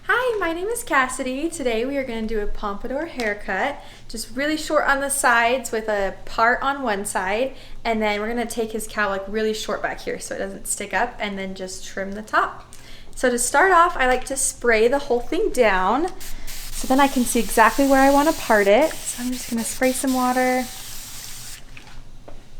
Hi, my name is Cassidy. Today we are going to do a pompadour haircut, just really short on the sides with a part on one side, and then we're going to take his cowlick really short back here so it doesn't stick up, and then just trim the top. So to start off, I like to spray the whole thing down so then I can see exactly where I want to part it. So I'm just going to spray some water,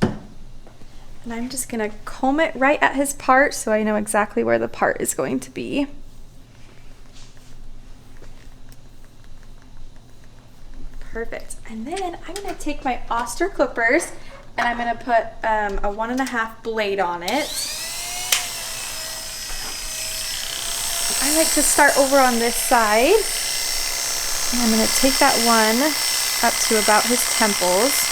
and I'm just going to comb it right at his part so I know exactly where the part is going to be. Perfect. And then I'm going to take my Oster clippers and I'm going to put a 1.5 blade on it. I like to start over on this side. And I'm going to take that one up to about his temples.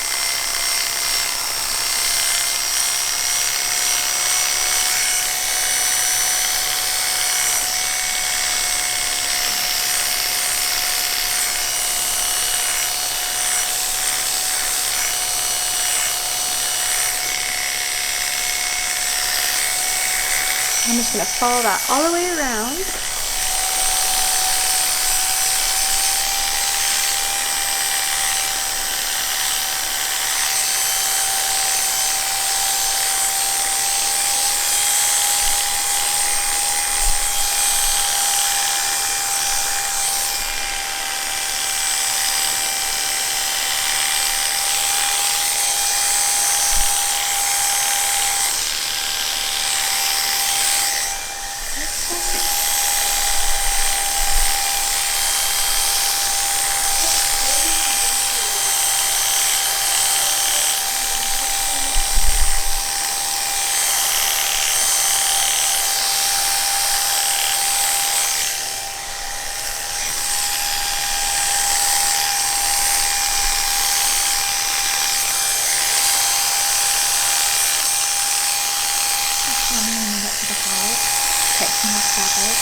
I'm just going to follow that all the way around. Okay, I'm gonna stop it.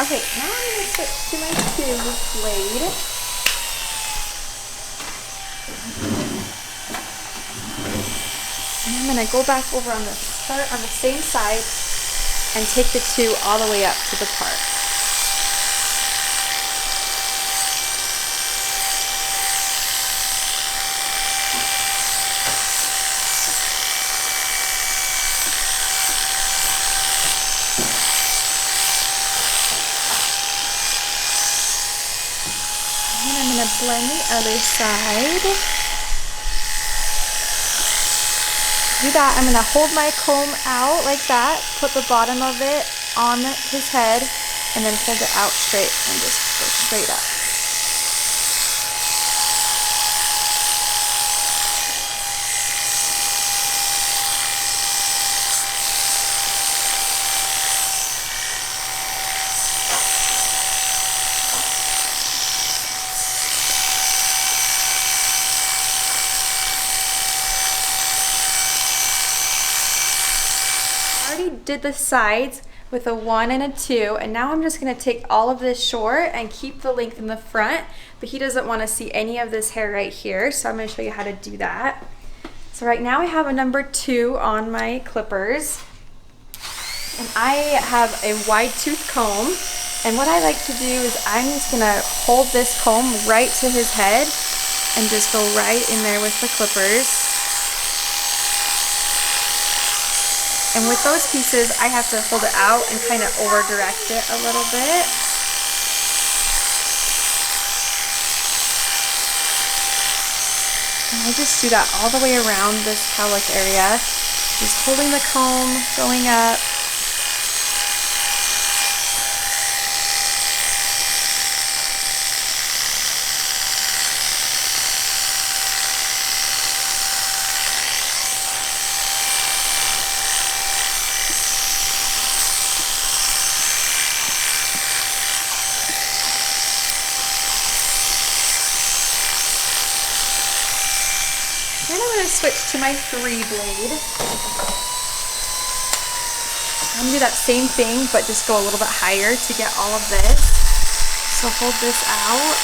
Okay, now I'm going to switch to my 2 blade. And I'm going to go back over on the same side and take the 2 all the way up to the part. And I'm going to blend the other side. Do that, I'm going to hold my comb out like that, put the bottom of it on his head, and then hold it out straight and just go straight up. I already did the sides with a 1 and a 2, and now I'm just going to take all of this short and keep the length in the front, but he doesn't want to see any of this hair right here, so I'm going to show you how to do that. So right now I have a number 2 on my clippers, and I have a wide tooth comb, and what I like to do is I'm just going to hold this comb right to his head and just go right in there with the clippers. And with those pieces, I have to hold it out and kind of over direct it a little bit. And I just do that all the way around this cowlick area. Just holding the comb, going up. Then I'm going to switch to my 3 blade. I'm going to do that same thing, but just go a little bit higher to get all of this. So hold this out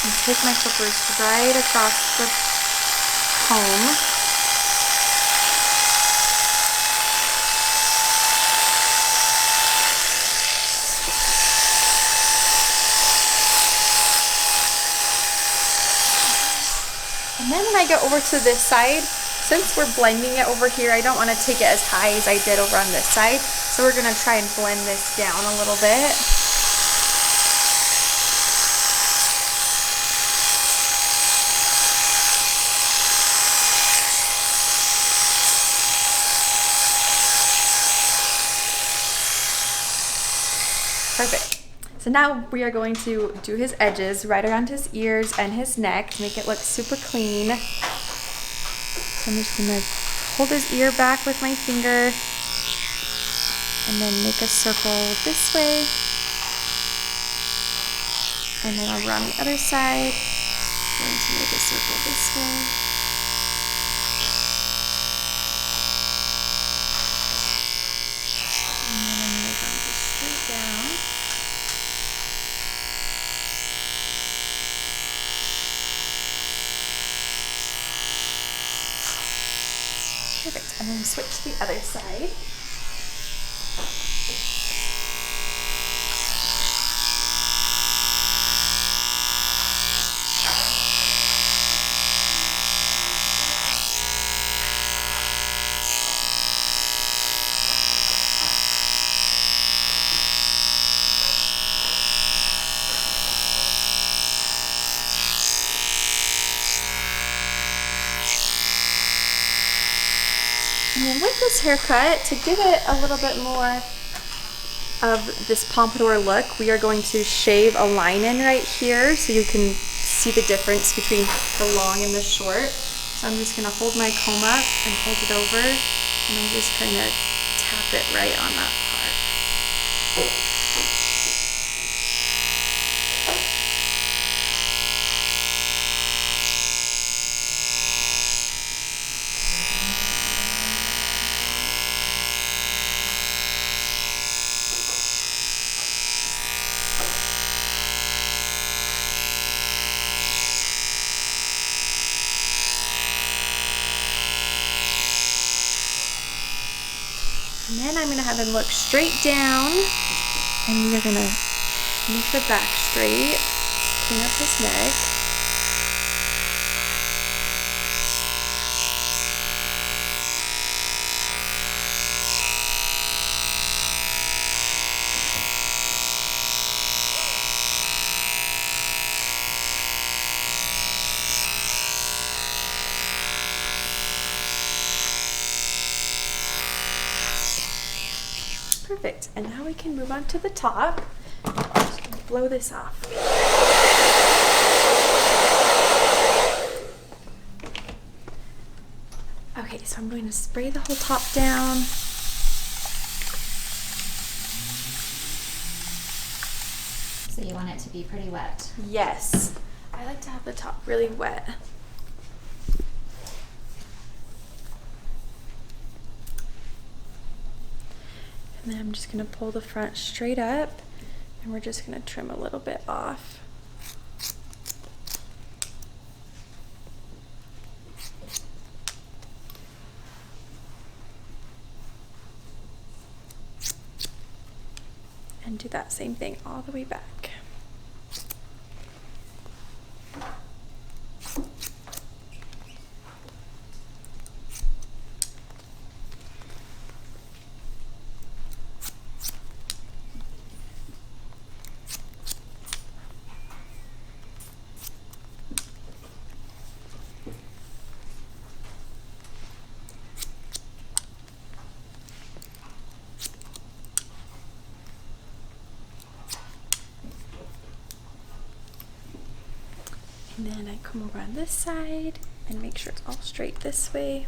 and take my clippers right across the comb. And then when I go over to this side, since we're blending it over here, I don't want to take it as high as I did over on this side. So we're going to try and blend this down a little bit. Perfect. So now we are going to do his edges right around his ears and his neck to make it look super clean. So I'm just gonna hold his ear back with my finger and then make a circle this way. And then over on the other side, I'm going to make a circle this way. And then I'm gonna go just straight down. Perfect, and then switch to the other side. And then with this haircut, to give it a little bit more of this pompadour look, we are going to shave a line in right here so you can see the difference between the long and the short. So I'm just going to hold my comb up and hold it over, and I'm just kind of tap it right on that part. And then I'm going to have him look straight down, and we are going to make the back straight, clean up his neck. Perfect, and now we can move on to the top. I'm just going to blow this off. Okay, so I'm going to spray the whole top down. So you want it to be pretty wet? Yes, I like to have the top really wet. And then I'm just going to pull the front straight up, and we're just going to trim a little bit off. And do that same thing all the way back. And then I come over on this side and make sure it's all straight this way.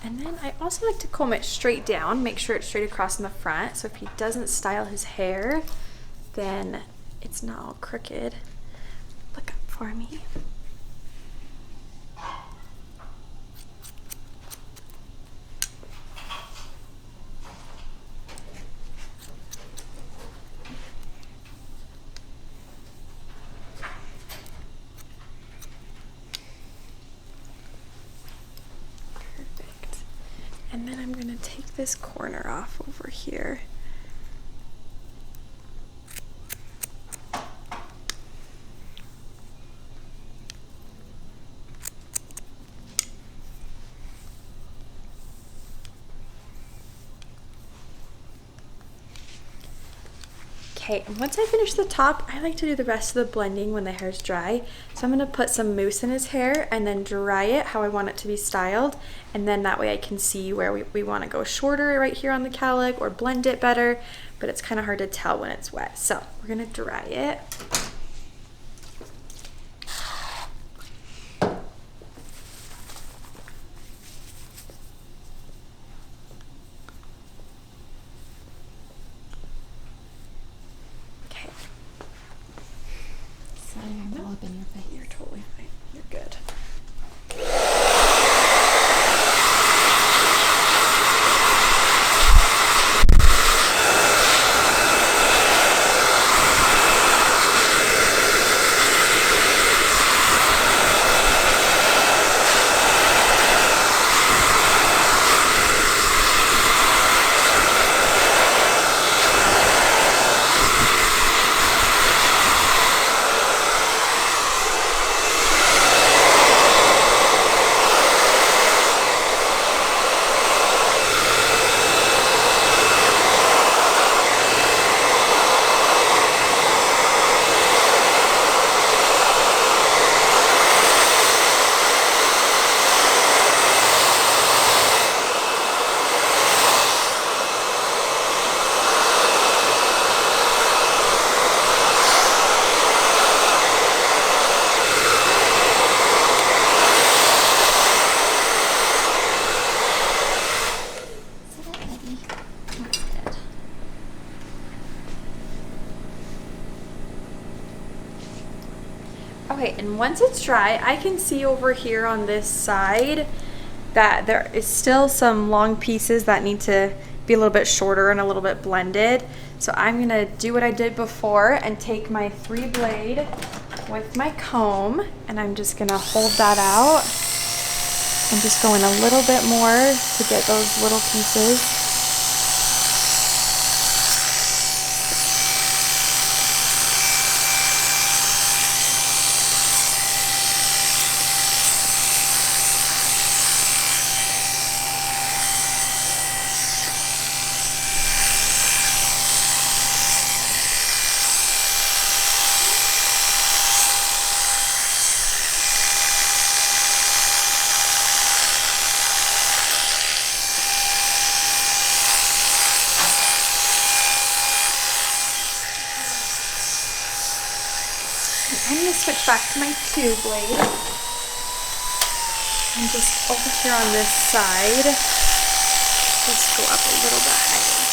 And then I also like to comb it straight down, make sure it's straight across in the front. So if he doesn't style his hair, then it's not all crooked. Look up for me. Perfect. And then I'm going to take this corner off over here. Okay, and once I finish the top, I like to do the rest of the blending when the hair's dry. So I'm gonna put some mousse in his hair and then dry it how I want it to be styled. And then that way I can see where we wanna go shorter right here on the cowlick or blend it better, but it's kind of hard to tell when it's wet. So we're gonna dry it. Sorry, I'm all up in your face. You're totally fine. You're good. Okay, and once it's dry, I can see over here on this side that there is still some long pieces that need to be a little bit shorter and a little bit blended. So I'm gonna do what I did before and take my 3-blade with my comb, and I'm just gonna hold that out and just go in a little bit more to get those little pieces. I'm going to switch back to my 2-blade and just over here on this side, just go up a little bit higher with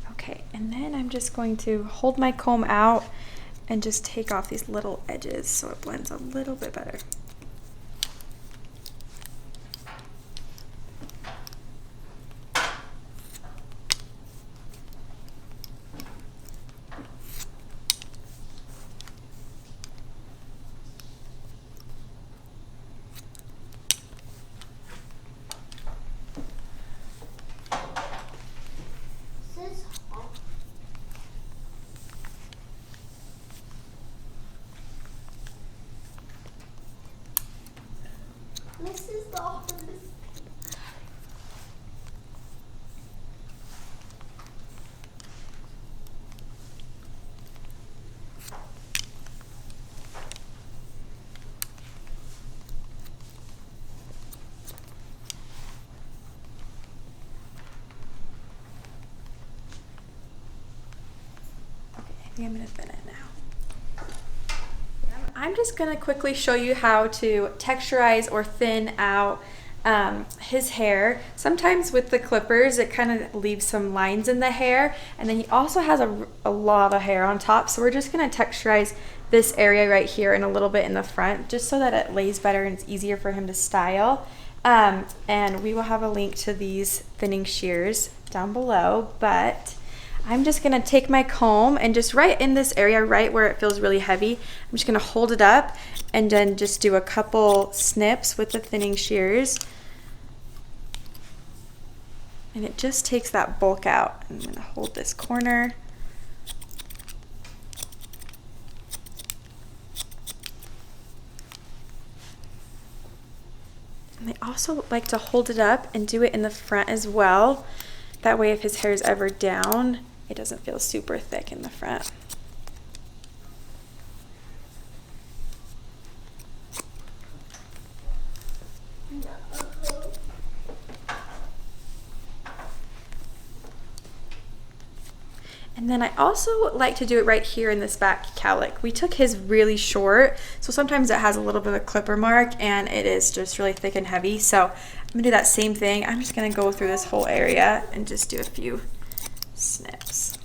that. Okay, and then I'm just going to hold my comb out and just take off these little edges so it blends a little bit better. This is the hardest. Okay, I think I'm gonna thin it now. I'm just gonna quickly show you how to texturize or thin out his hair. Sometimes with the clippers, it kind of leaves some lines in the hair, and then he also has a lot of hair on top, so we're just gonna texturize this area right here and a little bit in the front, just so that it lays better and it's easier for him to style. And we will have a link to these thinning shears down below, but I'm just gonna take my comb and just right in this area, right where it feels really heavy, I'm just gonna hold it up and then just do a couple snips with the thinning shears. And it just takes that bulk out. I'm gonna hold this corner. And I also like to hold it up and do it in the front as well. That way if his hair is ever down, it doesn't feel super thick in the front. And then I also like to do it right here in this back cowlick. We took his really short, so sometimes it has a little bit of a clipper mark and it is just really thick and heavy. So I'm gonna do that same thing. I'm just gonna go through this whole area and just do a few snips.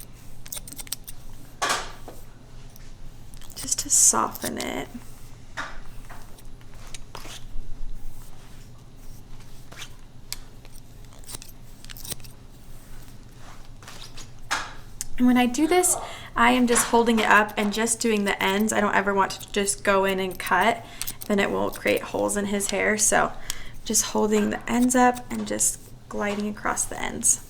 Just to soften it. And when I do this, I am just holding it up and just doing the ends. I don't ever want to just go in and cut, then it will create holes in his hair. So just holding the ends up and just gliding across the ends.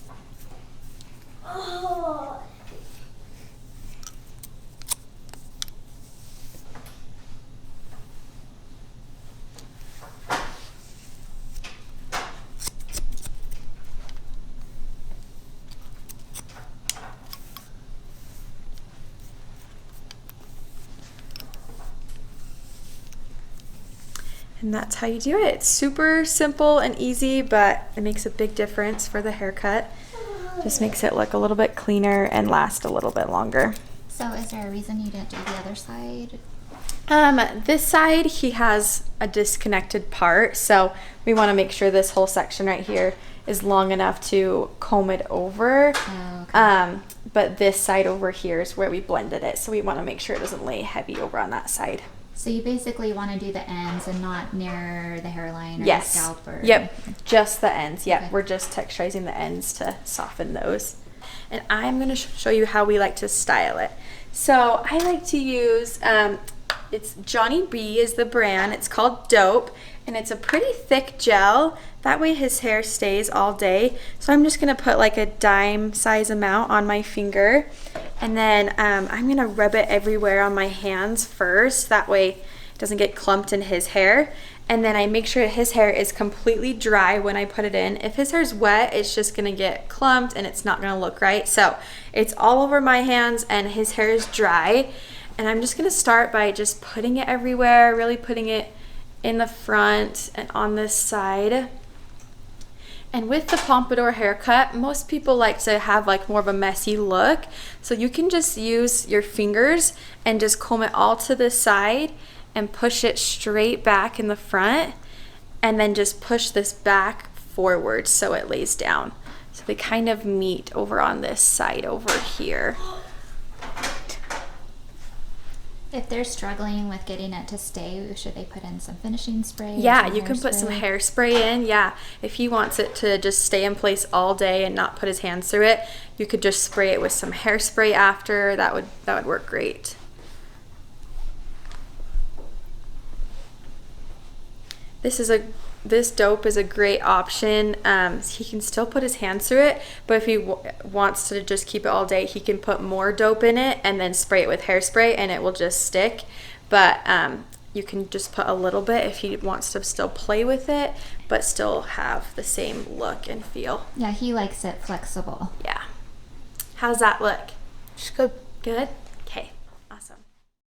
And that's how you do it. It's super simple and easy, but it makes a big difference for the haircut. Just makes it look a little bit cleaner and last a little bit longer. So is there a reason you didn't do the other side? This side, he has a disconnected part, so we want to make sure this whole section right here is long enough to comb it over. Oh, okay. But this side over here is where we blended it, so we want to make sure it doesn't lay heavy over on that side. So you basically want to do the ends and not near the hairline or the scalp? Or... Yep, just the ends. Yep, Okay. We're just texturizing the ends to soften those. And I'm going to show you how we like to style it. So I like to use, it's Johnny B is the brand. It's called Dope, and it's a pretty thick gel. That way his hair stays all day. So I'm just going to put like a dime size amount on my finger. And then I'm gonna rub it everywhere on my hands first. That way it doesn't get clumped in his hair. And then I make sure his hair is completely dry when I put it in. If his hair is wet, it's just gonna get clumped and it's not gonna look right. So it's all over my hands and his hair is dry. And I'm just gonna start by just putting it everywhere, really putting it in the front and on this side. And with the pompadour haircut, most people like to have like more of a messy look. So you can just use your fingers and just comb it all to the side and push it straight back in the front, and then just push this back forward so it lays down. So they kind of meet over on this side over here. If they're struggling with getting it to stay, should they put in some finishing spray? Yeah, you can put some hairspray in. Yeah, if he wants it to just stay in place all day and not put his hands through it, you could just spray it with some hairspray after. That would work great. This Dope is a great option. He can still put his hands through it, but if he wants to just keep it all day, he can put more Dope in it and then spray it with hairspray and it will just stick. But you can just put a little bit if he wants to still play with it, but still have the same look and feel. Yeah, he likes it flexible. Yeah. How's that look? It's good. Good?